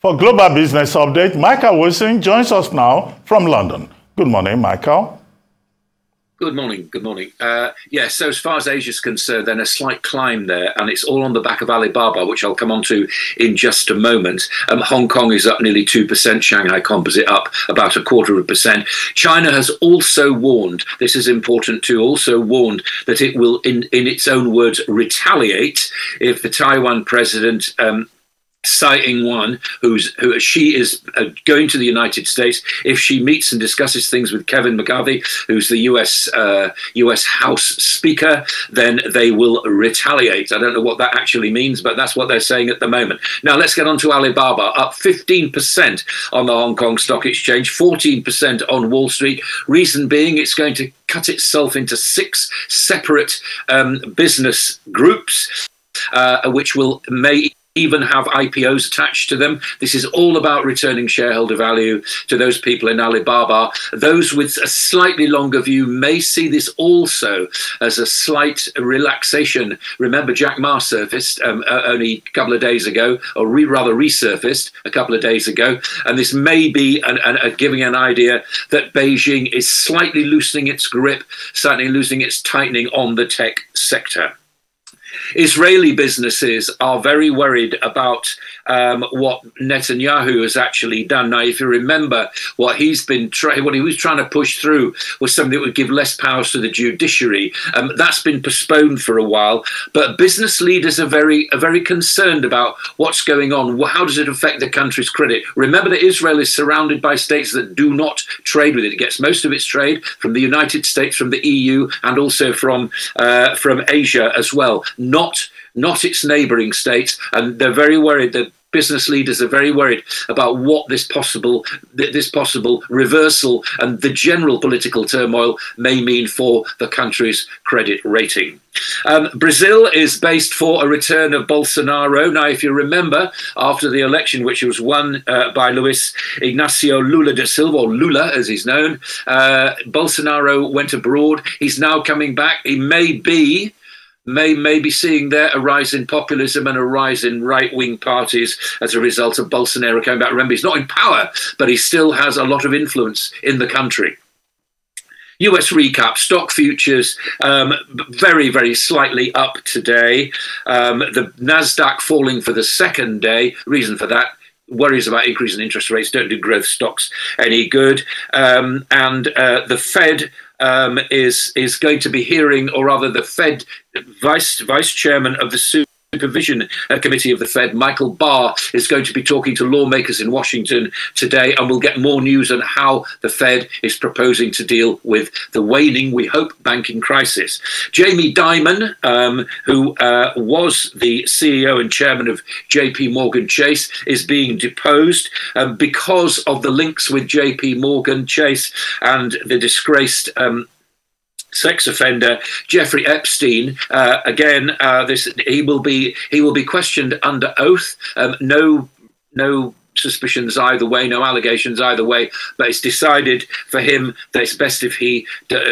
For Global Business Update, Michael Wilson joins us now from London. Good morning, Michael. Good morning. Good morning. So as far as Asia is concerned, then a slight climb there, and it's all on the back of Alibaba, which I'll come on to in just a moment. Hong Kong is up nearly 2%, Shanghai Composite up about 0.25%. China has also warned, this is important too, also warned that it will, in its own words, retaliate if the Taiwan president Tsai Ing-wen, she is going to the United States. If she meets and discusses things with Kevin McCarthy, who's the US House Speaker, then they will retaliate. I don't know what that actually means, but that's what they're saying at the moment. Now let's get on to Alibaba, up 15% on the Hong Kong Stock Exchange, 14% on Wall Street. Reason being, it's going to cut itself into 6 separate business groups, which may even have IPOs attached to them. This is all about returning shareholder value to those people in Alibaba. Those with a slightly longer view may see this also as a slight relaxation. Remember, Jack Ma surfaced only a couple of days ago, or rather resurfaced a couple of days ago, and this may be giving an idea that Beijing is slightly loosening its grip, slightly losing its tightening on the tech sector. Israeli businesses are very worried about what Netanyahu has actually done. Now, if you remember, what he was trying to push through was something that would give less powers to the judiciary. That's been postponed for a while, but business leaders are very concerned about what's going on. How does it affect the country's credit? Remember that Israel is surrounded by states that do not trade with it. It gets most of its trade from the United States, from the EU, and also from Asia as well. Not its neighbouring states, and they're very worried. The business leaders are very worried about what this possible reversal and the general political turmoil may mean for the country's credit rating. Brazil is based for a return of Bolsonaro. Now, if you remember, after the election, which was won by Luis Ignacio Lula da Silva, or Lula as he's known, Bolsonaro went abroad. He's now coming back. He may be seeing there a rise in populism and a rise in right-wing parties as a result of Bolsonaro coming back. Remember, he's not in power, but he still has a lot of influence in the country. US recap, stock futures very, very slightly up today. The NASDAQ falling for the second day. Reason for that, worries about increasing interest rates don't do growth stocks any good. The Fed is going to be hearing, or rather the Fed vice chairman of the Supervision Committee of the Fed, Michael Barr, is going to be talking to lawmakers in Washington today, and we'll get more news on how the Fed is proposing to deal with the waning, we hope, banking crisis. Jamie Dimon, who was the CEO and chairman of JP Morgan Chase, is being deposed because of the links with JP Morgan Chase and the disgraced sex offender Jeffrey Epstein. He will be questioned under oath. No suspicions either way, no allegations either way, but it's decided for him that it's best if he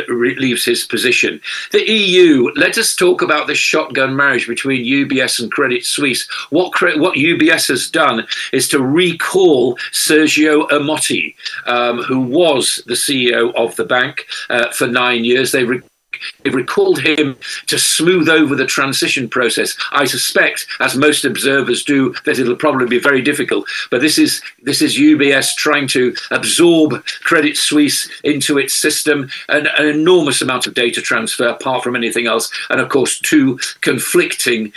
leaves his position. The EU, let us talk about this shotgun marriage between UBS and Credit Suisse. What UBS has done is to recall Sergio Ermotti, who was the CEO of the bank for 9 years. They've recalled him to smooth over the transition process. I suspect, as most observers do, that it'll probably be very difficult. But this is UBS trying to absorb Credit Suisse into its system, an enormous amount of data transfer, apart from anything else, and of course two conflicting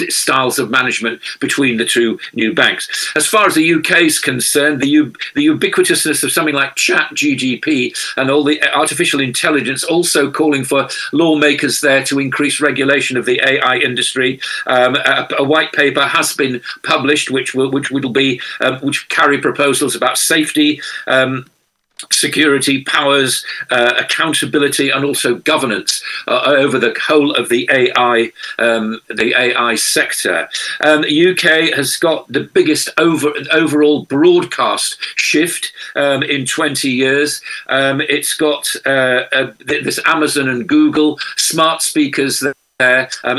styles of management between the two new banks. As far as the UK is concerned, the ubiquitousness of something like ChatGPT and all the artificial intelligence also calling for lawmakers there to increase regulation of the AI industry. A white paper has been published which carry proposals about safety, security, powers, accountability, and also governance over the whole of the AI sector. The UK has got the biggest overall broadcast shift in 20 years. It's got this Amazon and Google smart speakers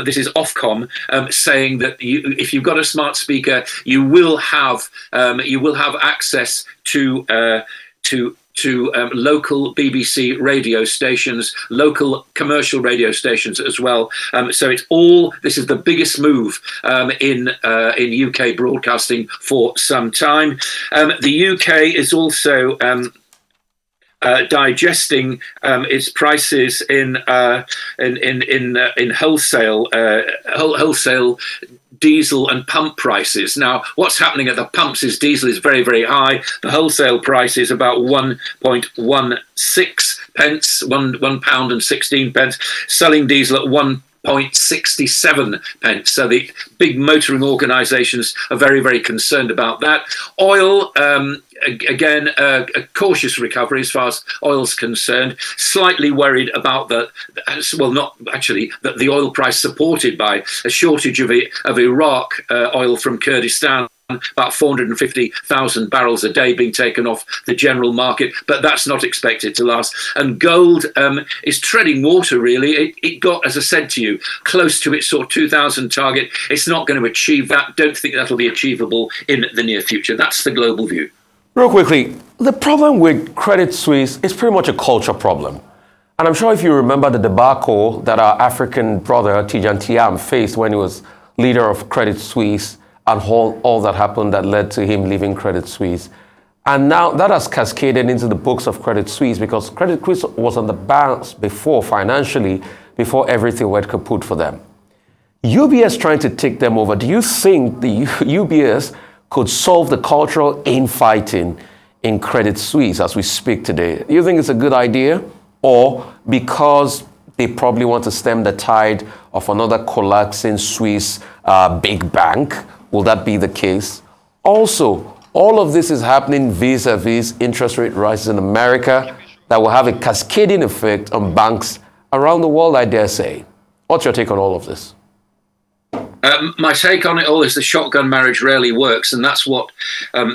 this is Ofcom saying that if you've got a smart speaker, you will have access to local BBC radio stations, local commercial radio stations as well. So this is the biggest move in UK broadcasting for some time. The UK is also digesting its prices in wholesale diesel and pump prices. Now, what's happening at the pumps is diesel is very, very high. The wholesale price is about 1.16 pence, £1 and 16 pence, selling diesel at 1.67 pence. So the big motoring organisations are very, very concerned about that. Oil, again, a cautious recovery as far as oil's concerned. Slightly worried about that the oil price supported by a shortage of Iraq oil from Kurdistan. About 450,000 barrels a day being taken off the general market, but that's not expected to last. And gold is treading water, really. It got, as I said to you, close to its sort of 2000 target. It's not going to achieve that. Don't think that'll be achievable in the near future. That's the global view. Real quickly, the problem with Credit Suisse is pretty much a culture problem. And I'm sure if you remember the debacle that our African brother, Tidjane Thiam, faced when he was leader of Credit Suisse, and all that happened that led to him leaving Credit Suisse. And now that has cascaded into the books of Credit Suisse, because Credit Suisse was on the bounce before, financially, before everything went kaput for them. UBS trying to take them over. Do you think the UBS could solve the cultural infighting in Credit Suisse as we speak today? Do you think it's a good idea? Or because they probably want to stem the tide of another collapsing Swiss big bank, will that be the case? Also, all of this is happening vis-a-vis interest rate rises in America that will have a cascading effect on banks around the world, I dare say. What's your take on all of this? My take on it all is the shotgun marriage rarely works, and that's what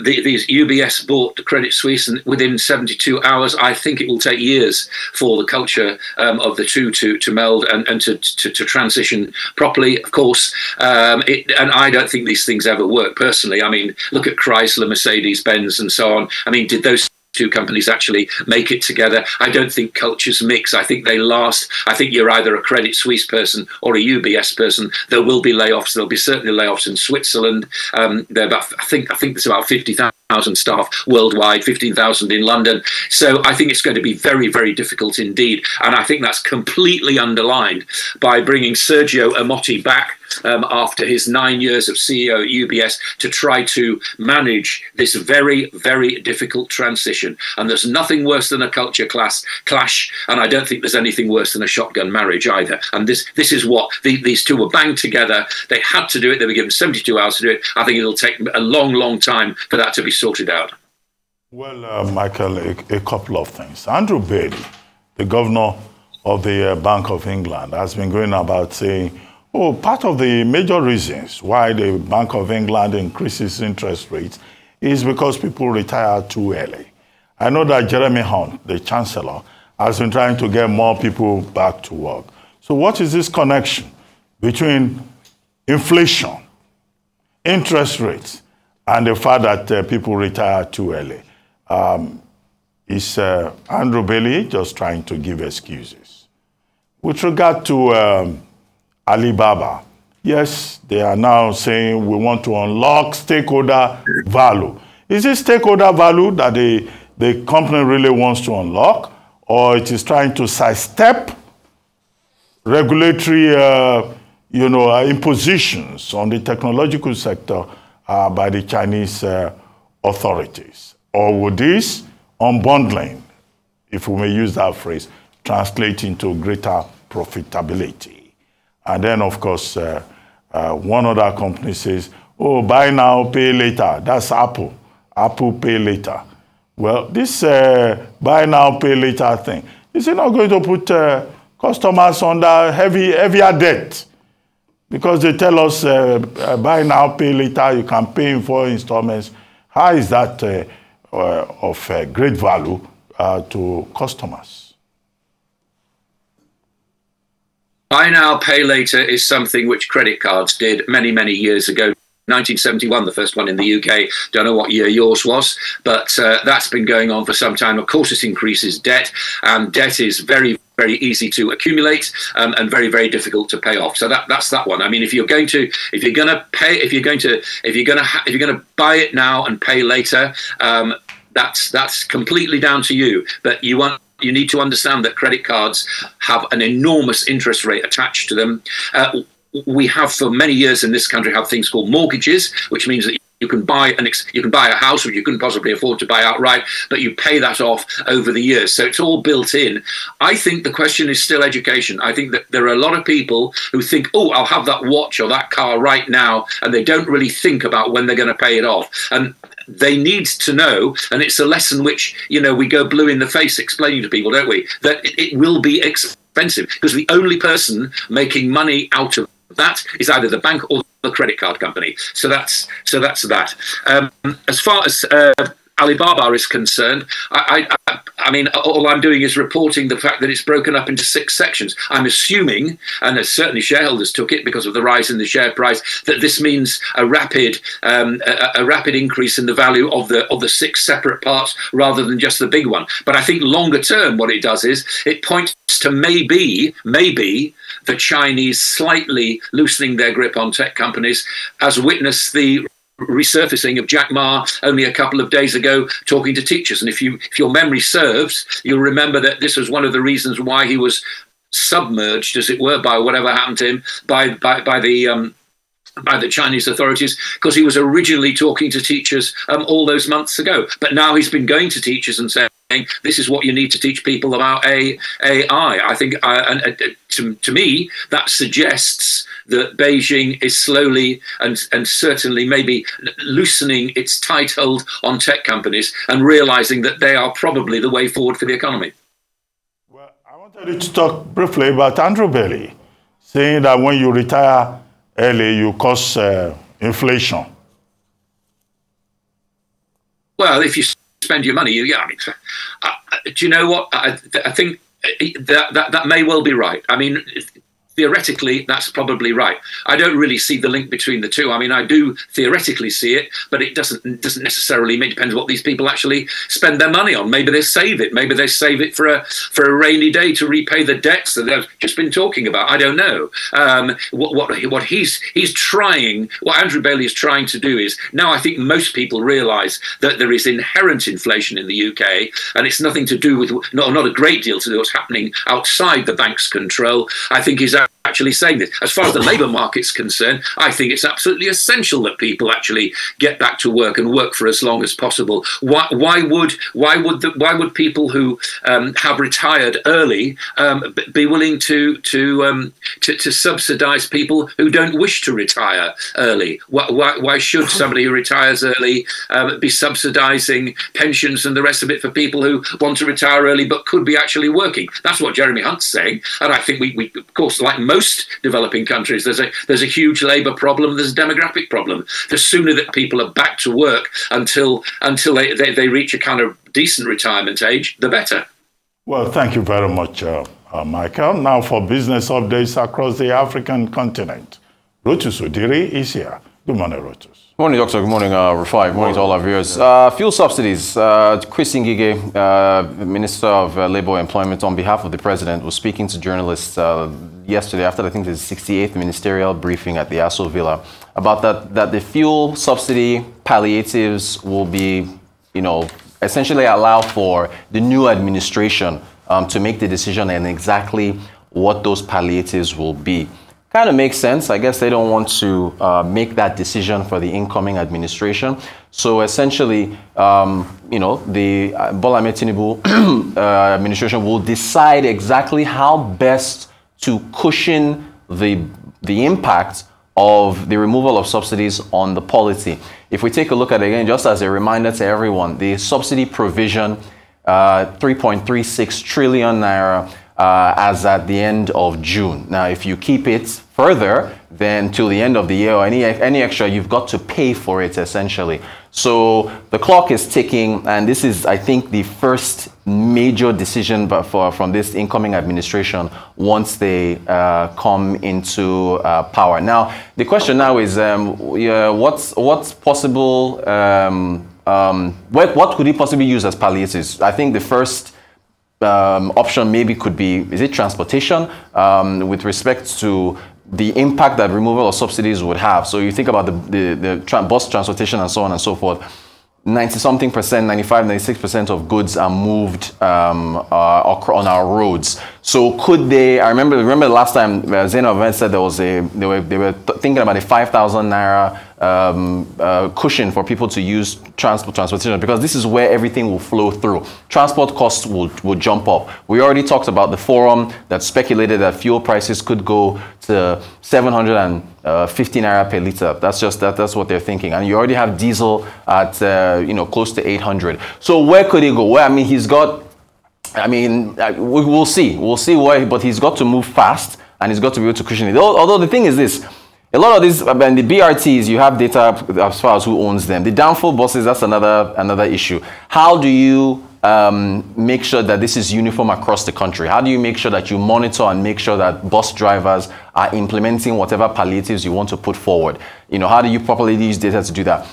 these UBS bought the Credit Suisse, and within 72 hours, I think it will take years for the culture of the two to meld and to transition properly, of course. And I don't think these things ever work, personally. I mean, look at Chrysler, Mercedes-Benz, and so on. I mean, did those two companies actually make it together? I don't think cultures mix. I think they last. I think you're either a Credit Suisse person or a UBS person. There will be layoffs. There'll be certainly layoffs in Switzerland. They're about, I think there's about 50,000 staff worldwide, 15,000 in London. So I think it's going to be very, very difficult indeed. And I think that's completely underlined by bringing Sergio Ermotti back after his 9 years of CEO at UBS to try to manage this very, very difficult transition. And there's nothing worse than a culture clash, and I don't think there's anything worse than a shotgun marriage either. And this is what these two were banged together. They had to do it. They were given 72 hours to do it. I think it'll take a long, long time for that to be sorted out. Well, Michael, a couple of things. Andrew Bailey, the governor of the Bank of England, has been going about saying, oh, part of the major reasons why the Bank of England increases interest rates is because people retire too early. I know that Jeremy Hunt, the Chancellor, has been trying to get more people back to work. So what is this connection between inflation, interest rates, and the fact that people retire too early? Is Andrew Bailey just trying to give excuses? With regard to Alibaba, yes, they are now saying we want to unlock stakeholder value. Is it stakeholder value that the company really wants to unlock, or it is trying to sidestep regulatory impositions on the technological sector by the Chinese authorities? Or would this unbundling, if we may use that phrase, translate into greater profitability? And then, of course, one other company says, oh, buy now, pay later. That's Apple. Apple pay later. Well, this buy now, pay later thing, is it not going to put customers under heavier debt? Because they tell us, buy now, pay later, you can pay in 4 installments. How is that of great value to customers? Buy now, pay later is something which credit cards did many, many years ago. 1971, the first one in the UK. Don't know what year yours was, but that's been going on for some time. Of course, it increases debt, and debt is very, very easy to accumulate and very, very difficult to pay off. So that's that one. I mean, if you're going to buy it now and pay later, that's completely down to you. But you need to understand that credit cards have an enormous interest rate attached to them. We have for many years in this country have things called mortgages, which means that you can buy a house which you couldn't possibly afford to buy outright, but you pay that off over the years. So it's all built in. I think the question is still education. I think that there are a lot of people who think, oh, I'll have that watch or that car right now, and they don't really think about when they're going to pay it off. And they need to know, and it's a lesson which, we go blue in the face explaining to people, don't we, that it will be expensive, because the only person making money out of that is either the bank or the credit card company. So that's that. As far as Alibaba is concerned, I mean, all I'm doing is reporting the fact that it's broken up into 6 sections. I'm assuming, and certainly shareholders took it because of the rise in the share price, that this means a rapid increase in the value of the 6 separate parts rather than just the big one. But I think longer term, what it does is it points to maybe the Chinese slightly loosening their grip on tech companies, as witness the resurfacing of Jack Ma only a couple of days ago talking to teachers. And if your memory serves, you'll remember that this was one of the reasons why he was submerged, as it were, by whatever happened to him by the Chinese authorities, because he was originally talking to teachers all those months ago. But now he's been going to teachers and saying, this is what you need to teach people about AI. I think, to me, that suggests that Beijing is slowly and certainly maybe loosening its tight hold on tech companies and realizing that they are probably the way forward for the economy. Well, I wanted you to talk briefly about Andrew Bailey, saying that when you retire early, you cause inflation. Well, if you spend your money, do you know what? I think that may well be right. I mean, theoretically, that's probably right. I don't really see the link between the two. I mean, I do theoretically see it, but it doesn't necessarily mean. It depends what these people actually spend their money on. Maybe they save it. Maybe they save it for a rainy day to repay the debts that they've just been talking about. I don't know. What he's trying, what Andrew Bailey is trying to do is, now I think most people realise that there is inherent inflation in the UK, and it's nothing to do with, not a great deal to do with what's happening outside the bank's control. I think he's actually saying this. As far as the labour market's concerned, I think it's absolutely essential that people actually get back to work and work for as long as possible. Why would people who have retired early be willing to subsidise people who don't wish to retire early? Why should somebody who retires early be subsidising pensions and the rest of it for people who want to retire early but could be actually working? That's what Jeremy Hunt's saying, and I think we of course, like most developing countries, there's a huge labour problem, there's a demographic problem. The sooner that people are back to work until they reach a kind of decent retirement age, the better. Well, thank you very much, Michael. Now for business updates across the African continent, Rotus Odiri is here. Good morning, Rotus. Good morning, Doctor. Good morning, Rufai. Good morning to all our viewers. Fuel subsidies. Chris Ngige, Minister of Labour and Employment, on behalf of the President, was speaking to journalists yesterday after, I think, the 68th ministerial briefing at the Aso Villa about that the fuel subsidy palliatives will be, essentially allow for the new administration to make the decision on exactly what those palliatives will be. Kind of makes sense. I guess they don't want to make that decision for the incoming administration. So essentially, the Bola Ahmed Tinubu administration will decide exactly how best to cushion the impact of the removal of subsidies on the polity. If we take a look at it again, just as a reminder to everyone, the subsidy provision, 3.36 trillion naira, as at the end of June. Now, if you keep it further, then till the end of the year or any extra, you've got to pay for it essentially. So the clock is ticking, and this is, I think, the first major decision from this incoming administration once they come into power. Now, the question now is, what's possible? What could he possibly use as palliatives? I think the first option maybe could be, is it transportation, with respect to the impact that removal of subsidies would have. So you think about the bus transportation and so on and so forth. 90-something percent, 95, 96% of goods are moved on our roads. So could they? I remember the last time Zainab said they were thinking about a 5,000 naira cushion for people to use transportation, because this is where everything will flow through. Transport costs will jump up. We already talked about the forum that speculated that fuel prices could go to 750 naira per liter. That's what they're thinking. And you already have diesel at close to 800. So where could he go? Well, I mean, he's got. I mean, we'll see. We'll see where, but he's got to move fast, and he's got to be able to cushion it. Although the thing is this. A lot of these, and the BRTs, you have data as far as who owns them. The downfall buses, that's another issue. How do you make sure that this is uniform across the country? How do you make sure that you monitor and make sure that bus drivers are implementing whatever palliatives you want to put forward? How do you properly use data to do that?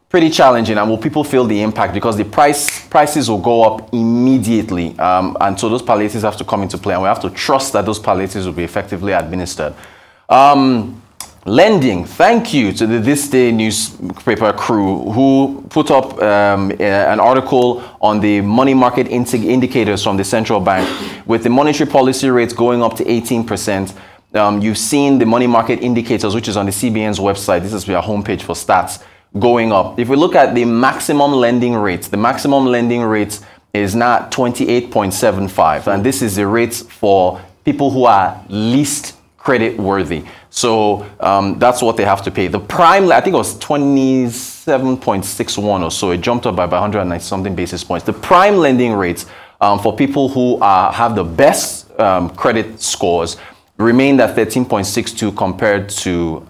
Pretty challenging, and will people feel the impact? Because the prices will go up immediately, and so those palliatives have to come into play, and we have to trust that those palliatives will be effectively administered. Lending, thank you to the This Day newspaper crew who put up an article on the money market indicators from the central bank. With the monetary policy rates going up to 18%, you've seen the money market indicators, which is on the CBN's website. This is their homepage for stats, going up. If we look at the maximum lending rate, is now 28.75, and this is the rates for people who are least credit worthy. So that's what they have to pay. The prime, I think it was 27.61 or so. It jumped up by 190 something basis points. The prime lending rates for people who have the best credit scores remained at 13.62 compared to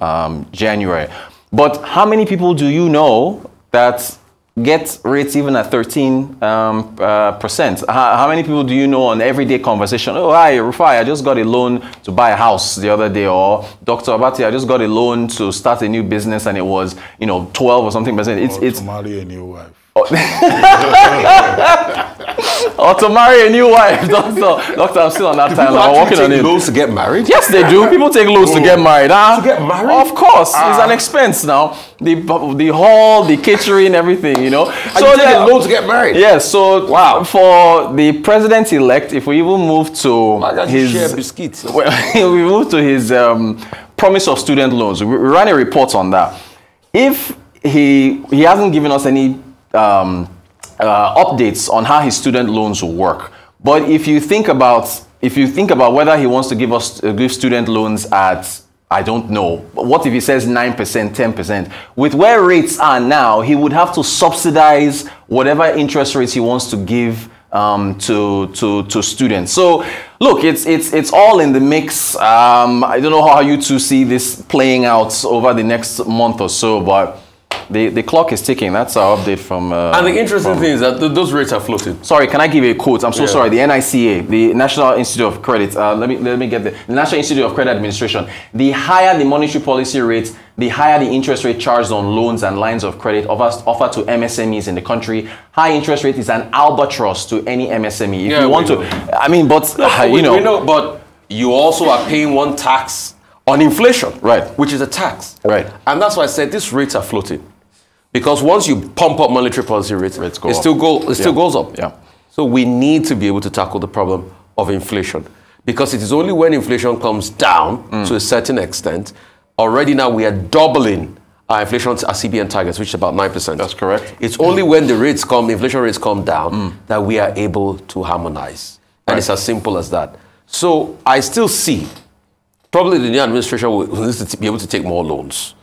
January. But how many people do you know that get rates even at 13%? How many people do you know on everyday conversation? Oh, hi, Rufai, I just got a loan to buy a house the other day. Or Dr. Abati, I just got a loan to start a new business, and it was, 12 or something percent. It's to marry a new wife. Or to marry a new wife. Doctor, I'm still on that time. I'm working on it. Take loans to get married? Yes, they do. People take loans to get married. To get married? Of course. It's an expense now. The hall, the catering, everything, So you take a loan to get married? Yes. So wow. For the president-elect, if we even move to his... share biscuits? We move to his promise of student loans. We ran a report on that. If he hasn't given us any updates on how his student loans will work. But if you think about whether he wants to give student loans at, I don't know, what if he says 9%, 10%? With where rates are now, he would have to subsidize whatever interest rates he wants to give to students. So look, it's all in the mix. I don't know how you two see this playing out over the next month or so, but the clock is ticking. That's our update from... and the interesting thing is that those rates are floating. Sorry, can I give you a quote? I'm so sorry. The NICA, the National Institute of Credit, let me get the National Institute of Credit Administration. The higher the monetary policy rate, the higher the interest rate charged on loans and lines of credit offered to MSMEs in the country. High interest rate is an albatross to any MSME. If you want to... I mean, but, we know, but you also are paying one tax on inflation, right? Which is a tax, right? And that's why I said these rates are floating, because once you pump up monetary policy rates still goes up. Yeah. So we need to be able to tackle the problem of inflation, because it is only when inflation comes down to a certain extent. Already now we are doubling our inflation, our CBN targets, which is about 9%. That's correct. It's only when the inflation rates come down that we are able to harmonize, and it's as simple as that. So I still see. Probably the new administration will need to be able to take more loans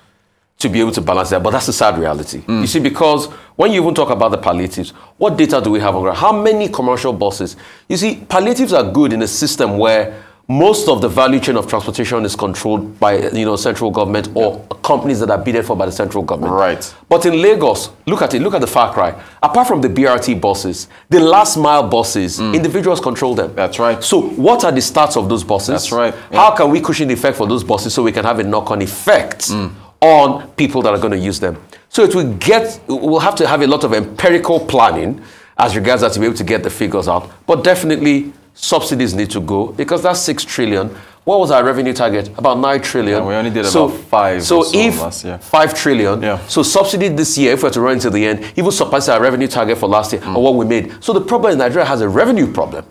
to be able to balance that, but that's the sad reality. You see, because when you even talk about the palliatives, what data do we have on ground? How many commercial buses? You see, palliatives are good in a system where most of the value chain of transportation is controlled by, central government or companies that are bidded for by the central government. Right. But in Lagos, look at the far cry. Apart from the BRT buses, the last mile buses, individuals control them. That's right. So what are the stats of those buses? That's right. How can we cushion the effect for those buses so we can have a knock-on effect on people that are going to use them? So we'll have to have a lot of empirical planning as regards that to be able to get the figures out. But definitely subsidies need to go, because that's 6 trillion. What was our revenue target? About 9 trillion. Yeah, we only did about 5 So if last year. 5 trillion, so subsidy this year, if we were to run into the end, even surpass our revenue target for last year or what we made. So the problem is Nigeria has a revenue problem.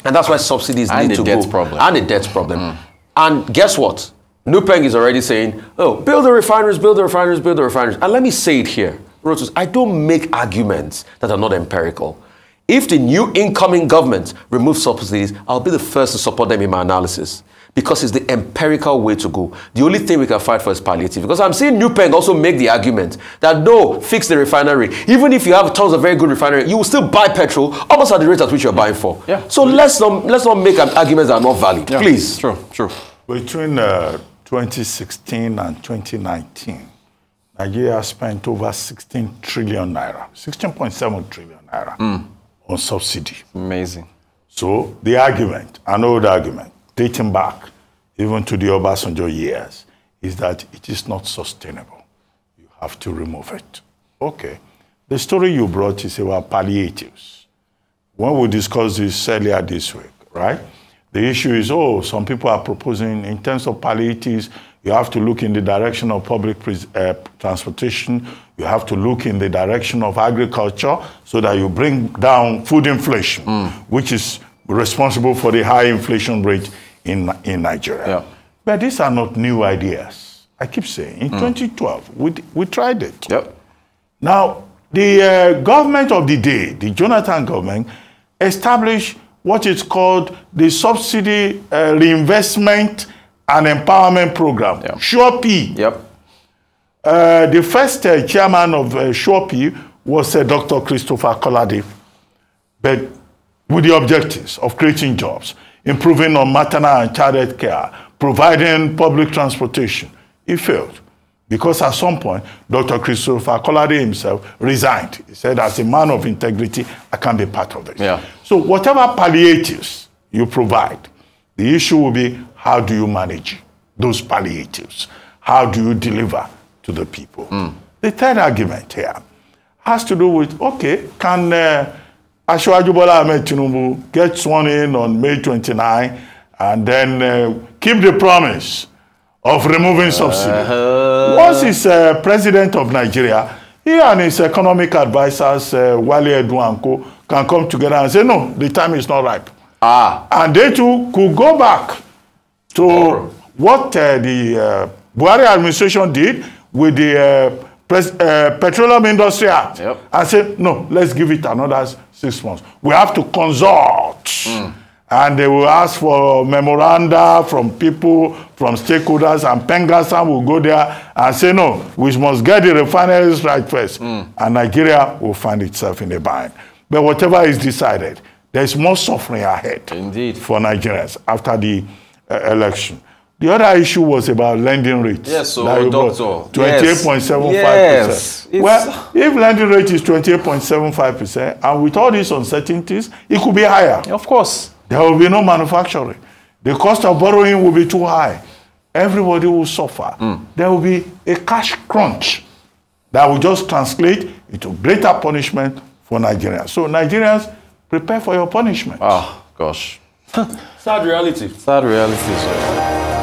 And that's why subsidies need to go. And a debt problem. And guess what? Nupeng is already saying, oh, build the refineries, build the refineries, build the refineries. And let me say it here, Rotus, I don't make arguments that are not empirical. If the new incoming government removes subsidies, I'll be the first to support them in my analysis, because it's the empirical way to go. The only thing we can fight for is palliative. Because I'm seeing Nupeng also make the argument that no, fix the refinery. Even if you have tons of very good refinery, you will still buy petrol almost at the rate at which you're buying for. Yeah. So let's not make arguments that are not valid. Yeah. Please. True. Between 2016 and 2019, Nigeria spent over 16 trillion naira, 16.7 trillion naira on subsidy. Amazing. So the argument, an old argument, dating back even to the Obasanjo years, is that it is not sustainable. You have to remove it. Okay. The story you brought is about palliatives. When we discussed this earlier this week, right? The issue is, some people are proposing in terms of palliatives, you have to look in the direction of public transportation. You have to look in the direction of agriculture so that you bring down food inflation, which is responsible for the high inflation rate in Nigeria. Yeah. But these are not new ideas. I keep saying, in 2012, we tried it. Yep. Now, the government of the day, the Jonathan government, established what is called the Subsidy Reinvestment and Empowerment Program, SURE-P. Yep. The first chairman of SURE-P was Dr. Christopher Kolade, but with the objectives of creating jobs, improving on maternal and child health care, providing public transportation. It failed because at some point, Dr. Christopher Kolade himself resigned. He said, as a man of integrity, I can't be part of this. Yeah. So whatever palliatives you provide, the issue will be, how do you manage those palliatives? How do you deliver to the people? The third argument here has to do with, okay, can Asiwaju Bola Ahmed Tinubu get sworn in on May 29 and then keep the promise of removing subsidy? Once he's president of Nigeria, he and his economic advisors, Wale Eduanko, can come together and say, no, the time is not ripe. And they too could go back to what the Buhari administration did with the Petroleum Industry Act and say, no, let's give it another 6 months. We have to consult. And they will ask for memoranda from people, from stakeholders, and Pengasam will go there and say, no, we must get the refineries right first. And Nigeria will find itself in a bind. But whatever is decided, there's more suffering ahead for Nigerians after the election. The other issue was about lending rates. Yes, so Doctor. 28.75%. Yes. Well, if lending rate is 28.75%, and with all these uncertainties, it could be higher. Of course. There will be no manufacturing. The cost of borrowing will be too high. Everybody will suffer. There will be a cash crunch that will just translate into greater punishment for Nigerians. So Nigerians, prepare for your punishment. Oh, gosh. Sad reality. Sad reality, sir.